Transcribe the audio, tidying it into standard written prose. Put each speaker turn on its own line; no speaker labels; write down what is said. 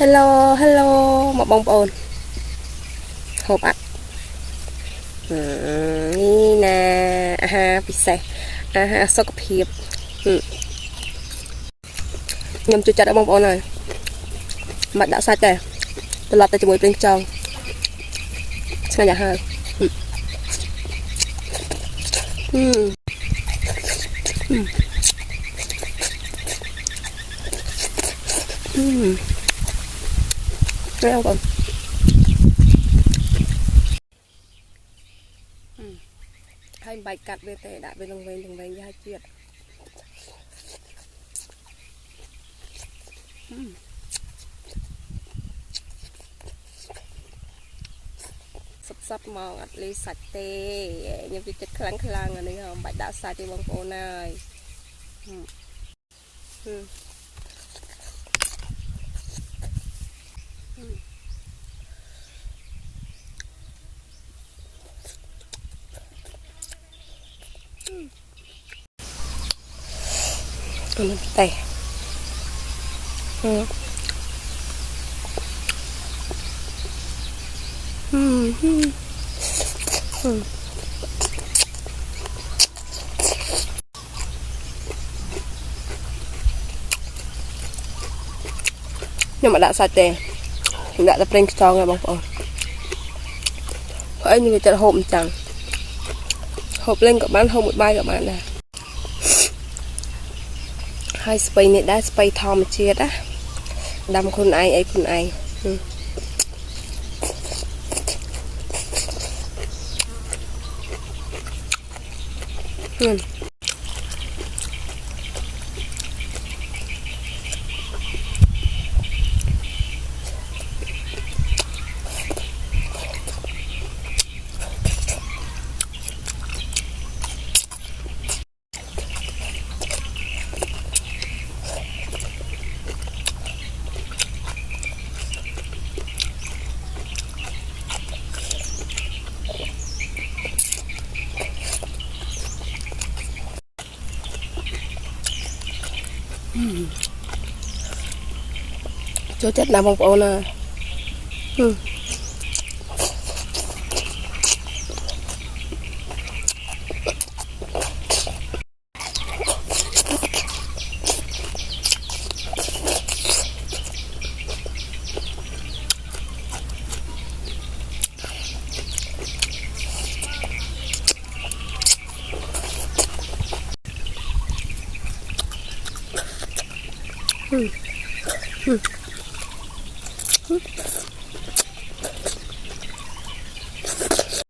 Hello, hello, một bông bồn hộp ạ. Ni nè, bị sẻ, sốc hiệp. Nhầm chưa chặt ở bông bồn này. Mặt đã sạch rồi. Tôi lọt tay cho mùi bên trong. Xin nhà hai. Thấy không con? Hai bài cắt về tệ đã về đồng về hai chuyện. Sắp mong at least sạch tê nhưng vì chất kháng kháng ở đây không bạch đã sạch thì bông phố này tè nhưng mà đã sạch tè đã tập lên cho nghe bông phố bởi như vậy hộp chẳng hộp lên các bạn hộp một bài các bạn nè hai spray này đã spray thom chia đó đâm con ai ấy con ai chỗ chết nào bông phố nè